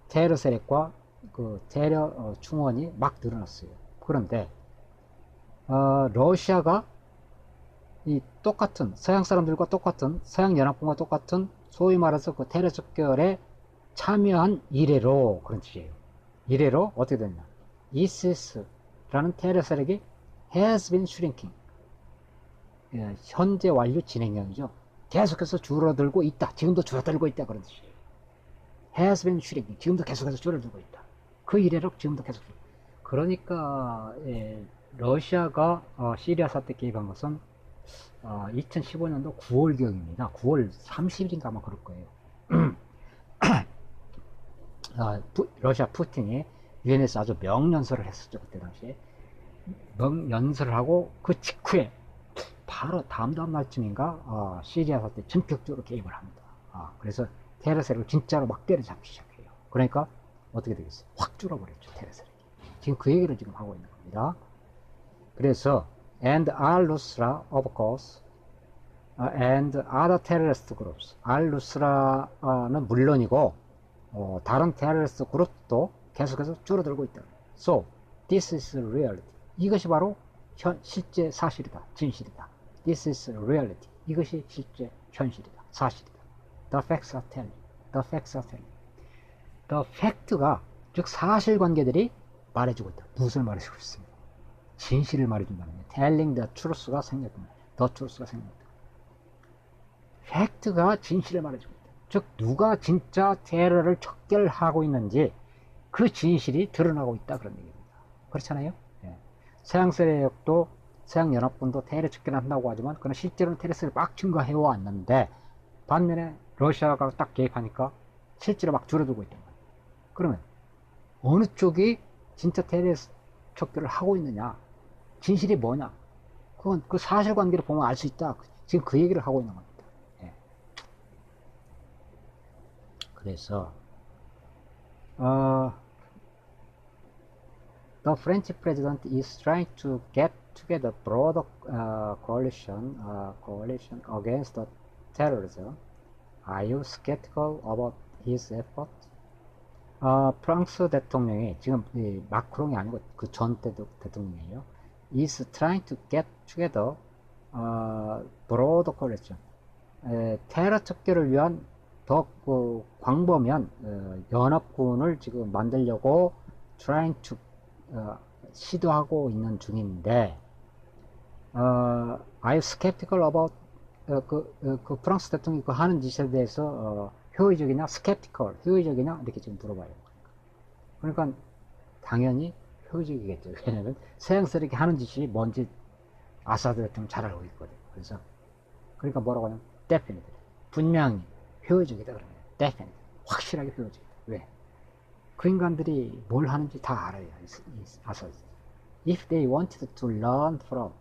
테러 세력과 그 테러 충원이 막 늘어났어요. 그런데 러시아가 이 똑같은 서양 사람들과 똑같은 서양연합군과 똑같은 소위 말해서 그 테러 척결에 참여한 이래로, 그런 뜻이에요. 이래로 어떻게 됐냐, ISIS라는 테러 세력이 has been shrinking, 현재 완료 진행형이죠. 계속해서 줄어들고 있다. 지금도 줄어들고 있다. 그런 뜻이에요. has been shrinking. 지금도 계속해서 줄어들고 있다. 그 이래로 지금도 계속 줄어들고 있다. 그러니까 러시아가 시리아 사태 개입한 것은 2015년도 9월경입니다. 9월 30일인가 아마 그럴 거예요. 러시아 푸틴이 유엔에서 아주 명연설을 했었죠. 그때 당시에 명연설을 하고 그 직후에 바로 다음 날쯤인가 시리아 사태 전격적으로 개입을 합니다. 그래서 테러 세력을 진짜로 막 때려잡기 시작해요. 그러니까 어떻게 되겠어요? 확 줄어버렸죠. 테러 세력이. 지금 그 얘기를 지금 하고 있는 겁니다. 그래서 and al-Nusra of course and other terrorist groups, al-Nusra는 물론이고 다른 테러리스트 그룹도 계속해서 줄어들고 있다. So this is reality. 이것이 바로 실제 사실이다. 진실이다. This is reality. 이것이 실제 현실이다. 사실이다. The facts are telling. The facts are telling. The fact가 즉 사실관계들이 말해주고 있다. 무엇을 말해주고 있습니다. 진실을 말해준다는 거예요. Telling the truth가 생겼다. The truth가 생겼다. 팩트가 진실을 말해주고 있다. 즉 누가 진짜 테러를 척결하고 있는지 그 진실이 드러나고 있다. 그런 얘기입니다. 그렇잖아요. 서양 세력도 서양연합군도 테러 척결한다고 하지만 그는 실제로는 테러를 막 증가해 왔는데 반면에 러시아가 딱 개입하니까 실제로 막 줄어들고 있단 말이에요. 그러면 어느 쪽이 진짜 테러 척결을 하고 있느냐, 진실이 뭐냐, 그건 그 사실관계를 보면 알 수 있다. 지금 그 얘기를 하고 있는 겁니다. 그래서 the French president is trying to get together broader coalition against the terrorism. Are you skeptical about his effort? 프랑스 대통령이 지금 마크롱이 아니고 그 전 대통령이에요. is trying to get together broader coalition. 테러 척결을 위한 더 광범위한 연합군을 지금 만들려고 trying to 시도하고 있는 중인데 are you skeptical about 그 프랑스 대통령이 그 하는 짓에 대해서 효의적이냐, skeptical, 효의적이냐 이렇게 지금 물어봐요. 그러니까 당연히 효의적이겠죠. 왜냐면 서양 세력이 하는 짓이 뭔지 아사드 대통령 잘 알고 있거든요. 그래서 그러니까 뭐라고 하냐면 definitely, 분명히 효율적이다 그러면 definitely, 확실하게 효율적이다. 왜? 그 인간들이 뭘 하는지 다 알아요. 아사드. If they wanted to learn from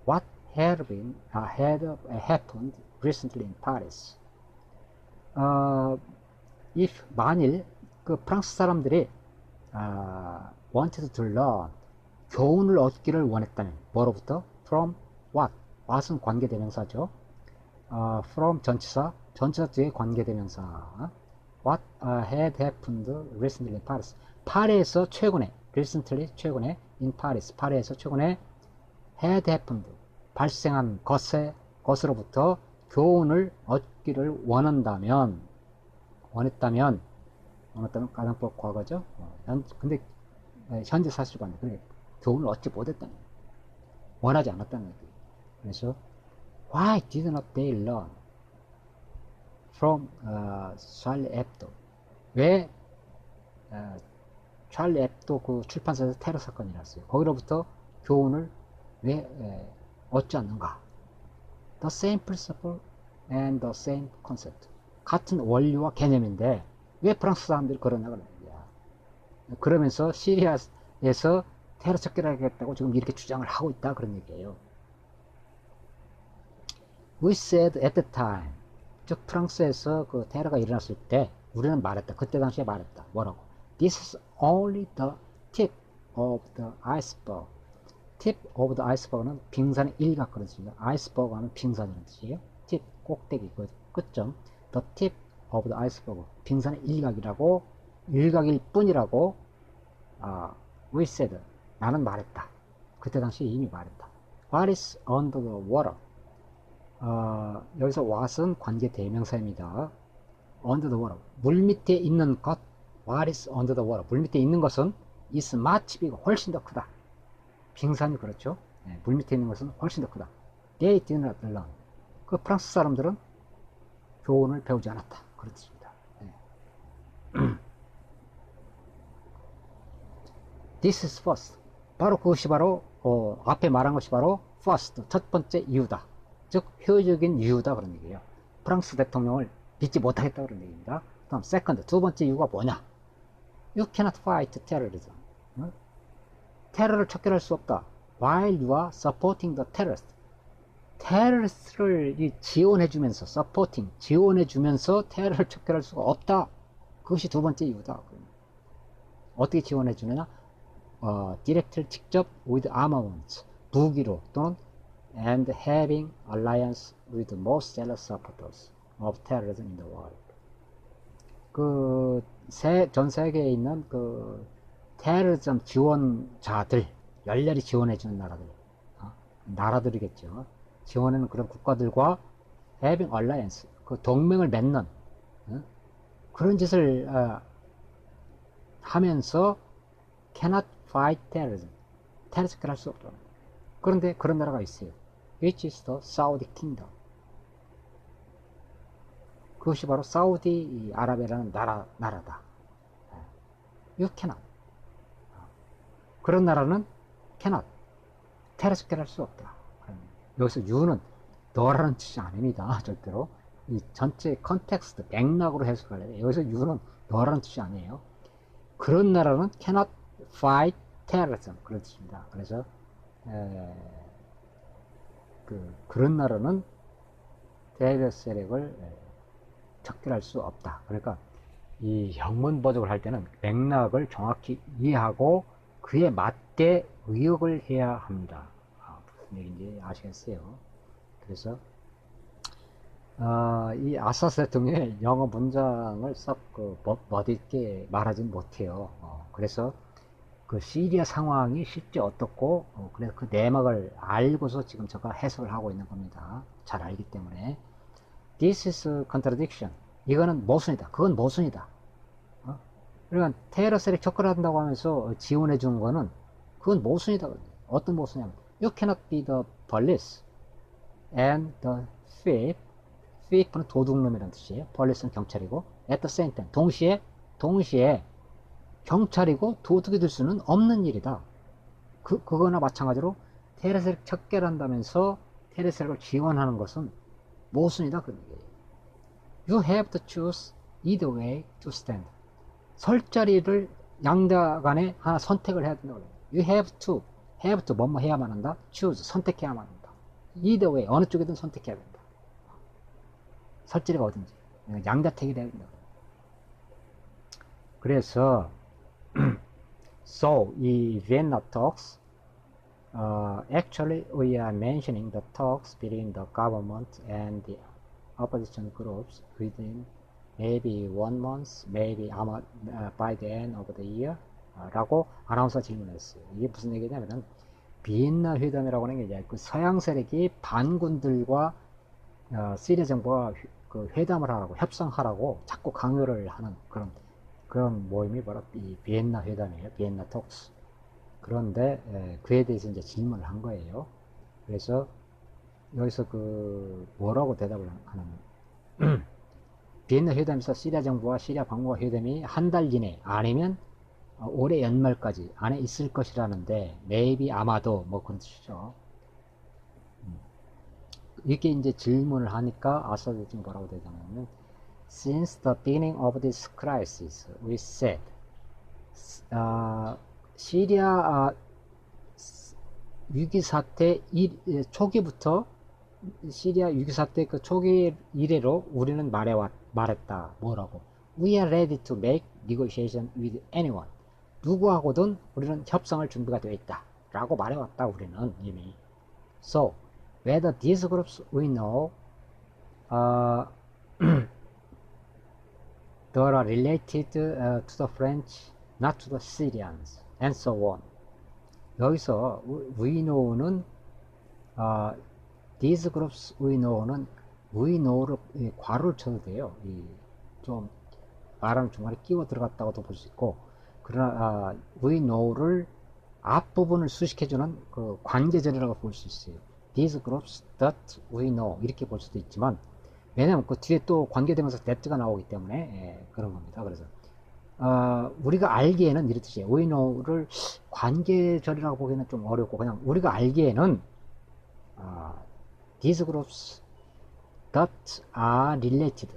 what had happened recently in Paris, if 만일 그 프랑스 사람들이 wanted to learn, 교훈을 얻기를 원했다면 뭐로부터? From what? what은 관계대명사죠. from 전치사 뒤에 관계대명사. What had happened recently in Paris. 파리에서 최근에, recently 최근에, in Paris, 파리에서 최근에 had happened, 발생한 것으로부터 교훈을 얻기를 원했다면 가정법 과거죠. 근데 현재 사실관계, 그러니까 교훈을 얻지 못했다는 거예요. 원하지 않았다는 거예요. 그래서 why did not they learn from Charlie Hebdo? 왜 찰리 앱도 그 출판사에서 테러 사건이 났어요. 거기로부터 교훈을 왜 얻지 않는가? The same principle and the same concept. 같은 원리와 개념인데 왜 프랑스 사람들이 그러냐 그러는 거야. 그러면서 시리아에서 테러 척결을 하겠다고 지금 이렇게 주장을 하고 있다 그런 얘기예요. We said at the time, 즉 프랑스에서 그 테러가 일어났을 때 우리는 말했다. 그때 당시에 말했다. 뭐라고? This is only the tip of the iceberg. tip of the iceberg는 빙산의 일각 그런 뜻입니다. iceberg 하면 빙산이라는 뜻이에요. tip, 꼭대기, 그 끝점. the tip of the iceberg. 빙산의 일각이라고, 일각일 뿐이라고, we said. 나는 말했다. 그때 당시에 이미 말했다. What is under the water? 여기서 what은 관계 대명사입니다. under the water. 물 밑에 있는 것. What is under the water? 물 밑에 있는 것은 is much bigger. 훨씬 더 크다. 빙산이 그렇죠. 네, 물 밑에 있는 것은 훨씬 더 크다. They did not learn. 그 프랑스 사람들은 교훈을 배우지 않았다. 그렇습니다. 네. This is first. 바로 그것이 바로 앞에 말한 것이 바로 first. 첫 번째 이유다. 즉 효율적인 이유다 그런 얘기예요. 프랑스 대통령을 믿지 못하겠다 그런 얘기입니다. 다음 second. 두 번째 이유가 뭐냐? You cannot fight terrorism. 테러를 척결할 수 없다. While you are supporting the terrorist. 테러리스트를 지원해주면서, supporting, 지원해주면서 테러를 척결할 수가 없다. 그것이 두 번째 이유다. 어떻게 지원해주느냐? 디렉트를 직접 with armaments, 무기로 또는 and having alliance with the most zealous supporters of terrorism in the world. 전 세계에 있는 테러리즘 지원자들, 열렬히 지원해주는 나라들이겠죠. 지원하는 그런 국가들과 having alliance, 그 동맹을 맺는 그런 짓을 하면서 cannot fight terrorism, 테러 척결할 수 없다. 그런데 그런 나라가 있어요. which is the Saudi Kingdom. 그것이 바로 사우디 아라비아라는 나라다. You cannot. 그런 나라는 cannot. 테러 척결할 수 없다. 여기서 you는 너라는 뜻이 아닙니다. 절대로. 이 전체 컨텍스트, 맥락으로 해석을 해요. 여기서 you는 너라는 뜻이 아니에요. 그런 나라는 cannot fight terrorism. 그런 뜻입니다. 그래서 그런 나라는 테러 세력을 척결할 수 없다. 그러니까 이 영문 번역을 할 때는 맥락을 정확히 이해하고 그에 맞게 의역을 해야 합니다. 무슨 얘기인지 아시겠어요? 그래서 이 아사스 대통령의 영어 문장을 썩 멋있게 말하진 못해요. 그래서 그 시리아 상황이 실제 어떻고 그래서 그 내막을 알고서 지금 제가 해석을 하고 있는 겁니다. 잘 알기 때문에 This is contradiction. 이거는 모순이다. 그건 모순이다. 그러니까 테러 세력 척결한다고 하면서 지원해 준 거는 그건 모순이다. 어떤 모순이냐면 You cannot be the police and the thief. thief는 도둑놈이라는 뜻이에요. police는 경찰이고 at the same time 동시에 경찰이고 도둑이 될 수는 없는 일이다. 그거나 마찬가지로 테러 세력 척결한다면서 테러 세력을 지원하는 것은 모순이다. 그런 얘기예요. You have to choose either way to stand. 설 자리를 양자 간에 하나 선택을 해야 된다고 해요. You have to 뭐뭐 해야만 한다. choose 선택해야만 한다. either way 어느 쪽이든 선택해야 된다. 설 자리가 어딘지 양자택이 돼야 된다. 그래서 so 이 Vienna talks actually we are mentioning the talks between the government and the opposition groups within maybe 1 month, maybe by the end of the year 라고 아나운서 질문했어요. 이게 무슨 얘기냐면은 비엔나 회담이라고 하는 게 이제 그 서양 세력이 반군들과 시리아 정부가 그 회담을 하라고 협상하라고 자꾸 강요를 하는 그런 모임이 바로 이 비엔나 회담이에요. 비엔나 톡스. 그런데 그에 대해서 이제 질문을 한 거예요. 그래서 여기서 뭐라고 대답을 하는 비엔나 회담에서 시리아 정부와 시리아 방어가 회담이 한 달 이내 아니면 올해 연말까지 안에 있을 것이라는데 maybe 아마도 뭐 그런 뜻이죠. 이렇게 이제 질문을 하니까 아사도 지금 뭐라고 되냐면 Since the beginning of this crisis, we said 시리아 위기 사태 초기부터 시리아 위기 사태 그 초기 이래로 우리는 말했다. 뭐라고? We are ready to make negotiation with anyone. 누구하고든 우리는 협상을 준비가 되어 있다. 라고 말해왔다. 우리는 이미. So, whether these groups we know they are related to the French, not to the Syrians, and so on. 여기서 we know는 these groups we know는 we know를 괄호를 쳐도 돼요. 좀 말하는 중간에 끼워 들어갔다고도 볼 수 있고, 그러나 we know를 앞부분을 수식해주는 그 관계절이라고 볼 수 있어요. These groups that we know 이렇게 볼 수도 있지만, 왜냐면 그 뒤에 또 관계되면서 that가 나오기 때문에 그런 겁니다. 그래서 우리가 알기에는 이런 뜻이에요. we know를 관계절이라고 보기에는 좀 어렵고, 그냥 우리가 알기에는 these groups that are related,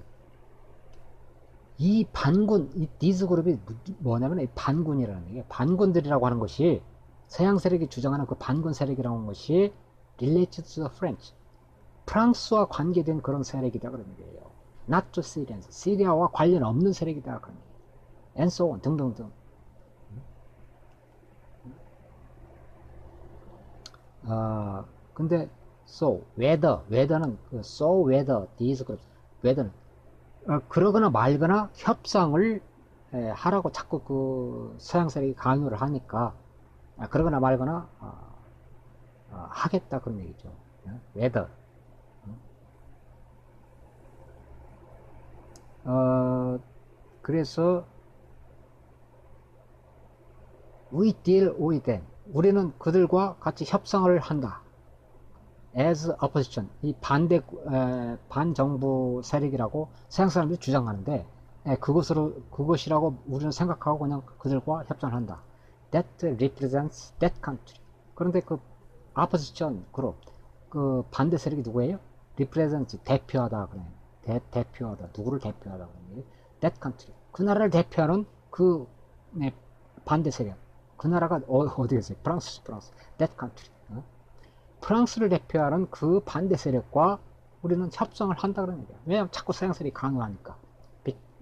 이 반군, 이 these 그룹이 뭐냐면 이 반군이라는 얘기예요. 반군들이라고 하는 것이 서양 세력이 주장하는 그 반군 세력이라고 하는 것이 related to the French, 프랑스와 관계된 그런 세력이다 그런 얘기예요. not to Syrians, 시리아와 관련 없는 세력이다 그런 얘기예요. and so on 등등등. 근데 so whether는 so whether these groups, whether는 그러거나 말거나 협상을 하라고 자꾸 그 서양 세력이 강요를 하니까 그러거나 말거나 하겠다 그런 얘기죠. whether. 그래서 we deal with them, 우리는 그들과 같이 협상을 한다. as opposition, 이 반정부 세력이라고 서양 사람들이 주장하는데, 그것이라고 우리는 생각하고 그냥 그들과 협상을 한다. that represents that country. 그런데 그 opposition group, 그 반대 세력이 누구예요? represents, 대표하다 그래요. 대표하다, 누구를 대표하다 그래요. that country, 그 나라를 대표하는 그 반대 세력, 그 나라가 어디겠어요? 프랑스. that country, 프랑스를 대표하는 그 반대 세력과 우리는 협상을 한다 그런 얘기야. 왜냐하면 자꾸 서양 세력이 강요하니까.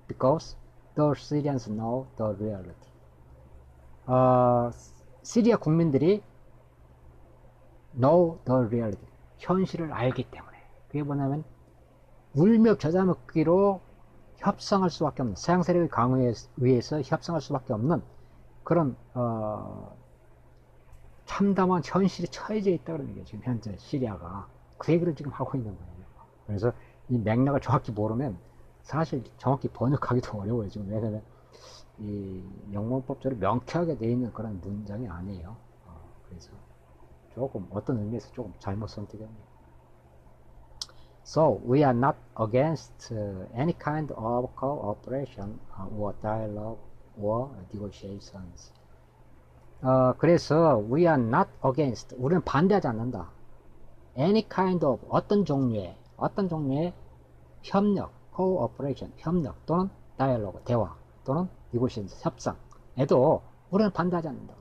Because the Syrians know the reality. 시리아 국민들이 know the reality, 현실을 알기 때문에. 그게 뭐냐면 울며 겨자 먹기로 협상할 수밖에 없는, 서양 세력의 강요에 의해서 협상할 수밖에 없는 그런 참담한 현실에 처해져 있다는 얘기예요. 지금 현재 시리아가 그 얘기를 지금 하고 있는 거예요. 그래서 이 맥락을 정확히 모르면 사실 정확히 번역하기도 어려워요. 지금 왜냐면 이 영문법적으로 명쾌하게 되어 있는 그런 문장이 아니에요. 그래서 조금 어떤 의미에서 조금 잘못 선택했네요. So we are not against any kind of cooperation or dialogue or negotiations. 그래서 we are not against, 우리는 반대하지 않는다. any kind of, 어떤 종류의 협력, cooperation, 협력 또는 dialogue, 대화 또는 negotiation, 협상에도 우리는 반대하지 않는다.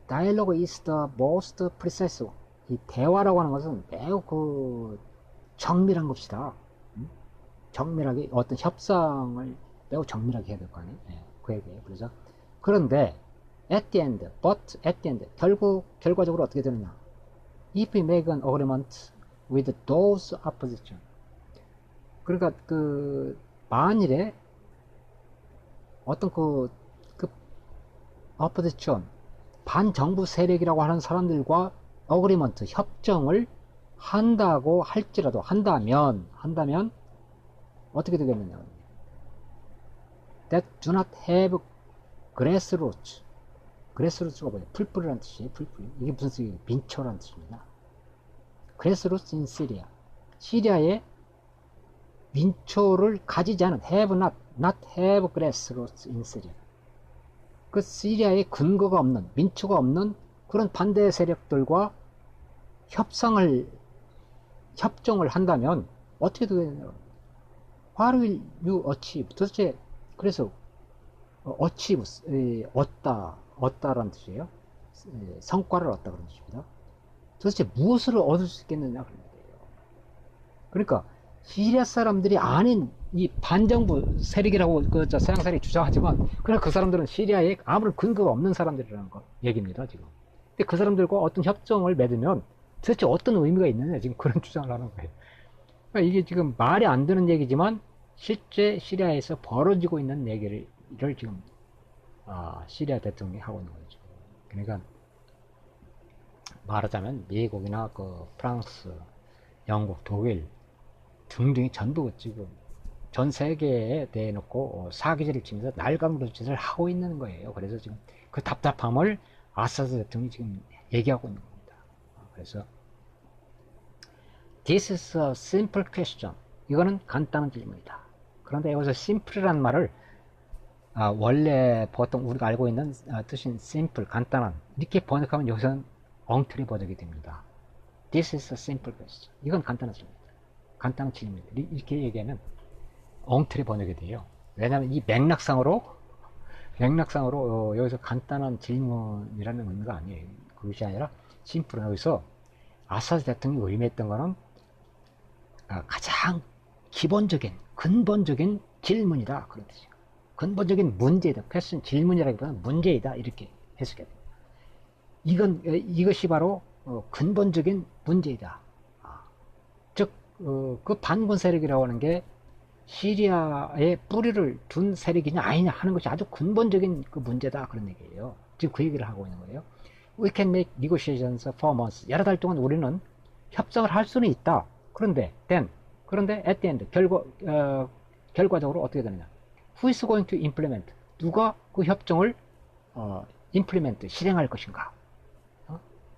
dialogue is the most precise one. 이 대화라고 하는 것은 매우 그 정밀한 것이다. 정밀하게 어떤 협상을 매우 정밀하게 해야 될 거 아니에요. 그 얘기예요. 그래서 그런데 at the end, but at the end, 결과적으로 어떻게 되느냐? If we make an agreement with those opposition, 그러니까 그 만일에 어떤 그 opposition, 반정부 세력이라고 하는 사람들과 agreement, 협정을 한다고 할지라도, 한다면 어떻게 되겠느냐? That do not have grassroots. grassroots가 뭐예요? 풀뿌리란 뜻이에요. 풀뿌리. 이게 무슨 뜻이에요? 민초란 뜻입니다. grassroots in Syria. 시리아에 민초를 가지지 않은, have not have grassroots in Syria. 그 시리아에 근거가 없는, 민초가 없는 그런 반대 세력들과 협정을 한다면 어떻게 되겠냐. What will you achieve? 도대체, 그래서, achieve, 얻다라는 뜻이에요. 성과를 얻다 그런 뜻입니다. 도대체 무엇을 얻을 수 있겠느냐 그런 얘기예요. 그러니까 시리아 사람들이 아닌 이 반정부 세력이라고 그 서양 세력이 주장하지만, 그냥 그 사람들은 시리아에 아무런 근거가 없는 사람들이라는 거 얘기입니다 지금. 근데 그 사람들과 어떤 협정을 맺으면 도대체 어떤 의미가 있느냐 지금 그런 주장을 하는 거예요. 그러니까 이게 지금 말이 안 되는 얘기지만 실제 시리아에서 벌어지고 있는 얘기를 지금 시리아 대통령이 하고 있는 거죠. 그러니까 말하자면 미국이나 그 프랑스, 영국, 독일 등등이 전부 지금 전 세계에 대해놓고 사기질을 치면서 날강도짓을 하고 있는 거예요. 그래서 지금 그 답답함을 아사드 대통령이 지금 얘기하고 있는 겁니다. 그래서 This is a simple question. 이거는 간단한 질문이다. 그런데 여기서 simple이라는 말을 원래 보통 우리가 알고 있는 뜻인 simple, 간단한 이렇게 번역하면 여기서는 엉터리 번역이 됩니다. This is a simple question. 이건 간단한 질문이다. 간단한 질문이다. 이렇게 얘기하면 엉터리 번역이 돼요. 왜냐하면 이 맥락상으로 여기서 간단한 질문이라는 의미가 아니에요. 그것이 아니라 심플은 여기서 아사드 대통령이 의미했던 거는 가장 기본적인 근본적인 질문이다 그런 뜻이에요. 근본적인 문제이다. 퀘스천 질문이라기보다는 문제이다 이렇게 해석해야 됩니다. 이것이 바로 근본적인 문제이다. 즉 그 반군 세력이라고 하는 게 시리아에 뿌리를 둔 세력이냐 아니냐 하는 것이 아주 근본적인 그 문제다 그런 얘기예요. 지금 그 얘기를 하고 있는 거예요. We can make negotiations for months. 여러 달 동안 우리는 협상을 할 수는 있다. 그런데 at the end 결과적으로 어떻게 되느냐? Who is going to implement? 누가 그 협정을 implement 실행할 것인가?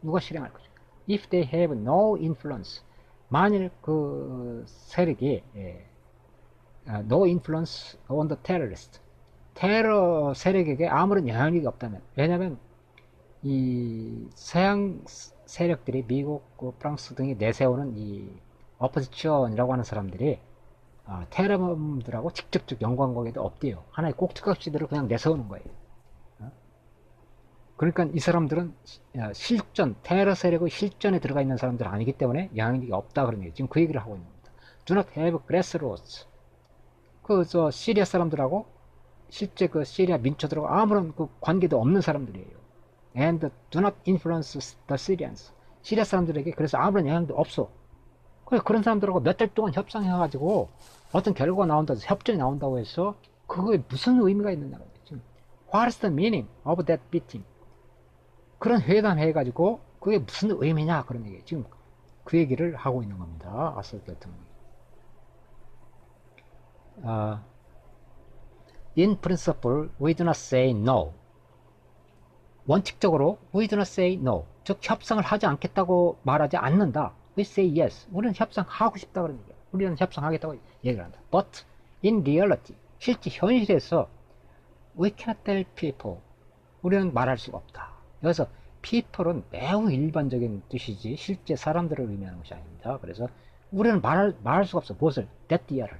누가 실행할 것인가? If they have no influence, 만일 그 세력이 no influence on the terrorist, 테러 세력에게 아무런 영향력이 없다면, 왜냐하면 이 서양 세력들이 미국, 프랑스 등이 내세우는 이 어포지션이라고 하는 사람들이 테러범들하고 직접적 연관관계도 없대요. 하나의 꼭두각시들을 그냥 내세우는 거예요. 그러니까 이 사람들은 실전, 테러 세력의 실전에 들어가 있는 사람들 아니기 때문에 영향력이 없다 그런 얘기예요. 지금 그 얘기를 하고 있는 겁니다. Do not have grassroots. 시리아 사람들하고 실제 그 시리아 민초들하고 아무런 그 관계도 없는 사람들이에요. And do not influence the Syrians. 시리아 사람들에게 그래서 아무런 영향도 없어. 그런 사람들하고 몇 달 동안 협상해가지고 어떤 결과가 나온다고 해서 협정이 나온다고 해서 그거에 무슨 의미가 있느냐. 지금 What is the meaning of that meeting? 그런 회담 해가지고 그게 무슨 의미냐 그런 얘기예요. 지금 그 얘기를 하고 있는 겁니다. 아사드 대통령이. In principle, we do not say no. 원칙적으로 we do not say no. 즉 협상을 하지 않겠다고 말하지 않는다. We say yes. 우리는 협상하고 싶다 그런 얘기야. 우리는 협상하겠다고 얘기를 한다. But in reality, 실제 현실에서 we cannot tell people. 우리는 말할 수가 없다. 여기서 people은 매우 일반적인 뜻이지 실제 사람들을 의미하는 것이 아닙니다. 그래서 우리는 말할 수가 없어. 무엇을? That year를.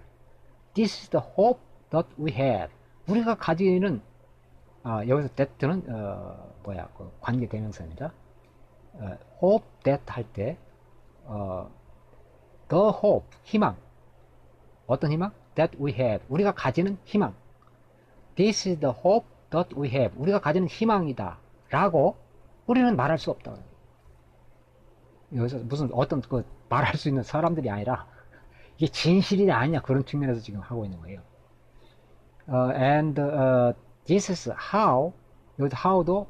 This is the hope that we have. 우리가 가지는 여기서 that는 그 관계 대명사입니다. hope that 할 때 the hope 희망. 어떤 희망? that we have. 우리가 가지는 희망. This is the hope that we have. 우리가 가지는 희망이다. 라고 우리는 말할 수 없다. 여기서 무슨 어떤 그 말할 수 있는 사람들이 아니라 이게 진실이냐 아니냐 그런 측면에서 지금 하고 있는 거예요. And this is how. 여기서 how도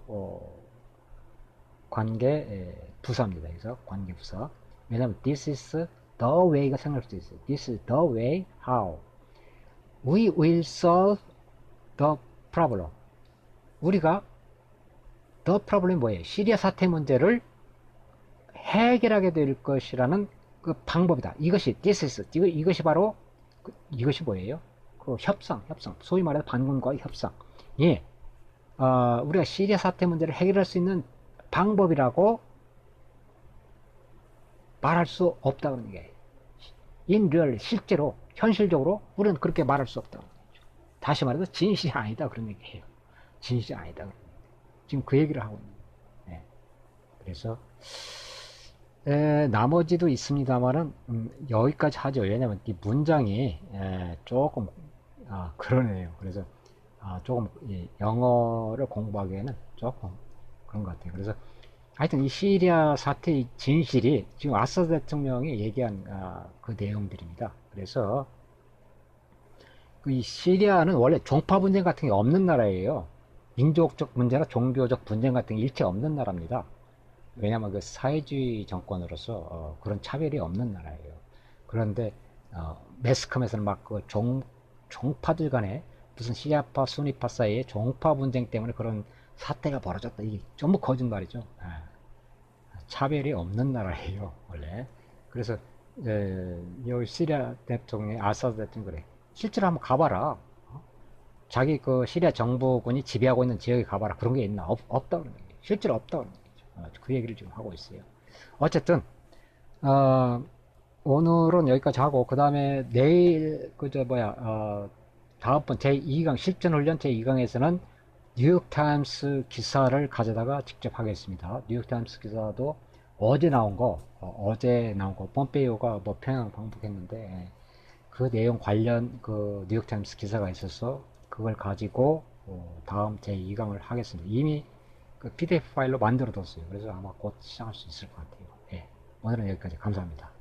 관계 부사입니다. 그래서 관계 부사. 왜냐면 this is the way가 생각할 수도 있어요. This is the way how we will solve the problem. 우리가 the problem이 뭐예요? 시리아 사태 문제를 해결하게 될 것이라는 그 방법이다. 이것이 this is 이것이 바로 이것이 뭐예요? 그 협상. 소위 말해서 반군과의 협상. 예. 우리가 시리아 사태 문제를 해결할 수 있는 방법이라고 말할 수 없다는 게 in real, 실제로 현실적으로 우리는 그렇게 말할 수 없다는 얘기죠. 다시 말해서 진실이 아니다 그런 얘기예요. 진실이 아니다. 지금 그 얘기를 하고 있는 거예요. 네. 그래서 나머지도 있습니다만은 여기까지 하죠. 왜냐면 이 문장이 조금 그러네요. 그래서 조금 영어를 공부하기에는 조금 그런 것 같아요. 그래서 하여튼 이 시리아 사태의 진실이 지금 아사드 대통령이 얘기한 그 내용들입니다. 그래서 이 시리아는 원래 종파 분쟁 같은 게 없는 나라예요. 민족적 문제나 종교적 분쟁 같은 게 일체 없는 나라입니다. 왜냐하면 그 사회주의 정권으로서 그런 차별이 없는 나라예요. 그런데 매스컴에서는 막 그 종파들 간에 무슨 시아파, 수니파 사이에 종파 분쟁 때문에 그런 사태가 벌어졌다. 이게 전부 거짓말이죠. 차별이 없는 나라예요, 원래. 그래서 이 시리아 대통령이 아사드 대통령 그래. 실제로 한번 가봐라. 자기 그 시리아 정부군이 지배하고 있는 지역에 가봐라. 그런 게 있나? 없다고 그러는 얘기예요. 실제로 없다고 그러는 얘기죠. 그 얘기를 지금 하고 있어요. 어쨌든 오늘은 여기까지 하고 그 다음에 내일 다음번 제2강 실전훈련 제2강에서는 뉴욕타임스 기사를 가져다가 직접 하겠습니다. 뉴욕타임스 기사도 어제 나온 거 폼페이오가 뭐 평양 방북했는데 그 내용 관련 그 뉴욕타임스 기사가 있어서 그걸 가지고 다음 제2강을 하겠습니다. 이미 그 PDF 파일로 만들어 뒀어요. 그래서 아마 곧 시작할 수 있을 것 같아요. 네, 오늘은 여기까지 감사합니다.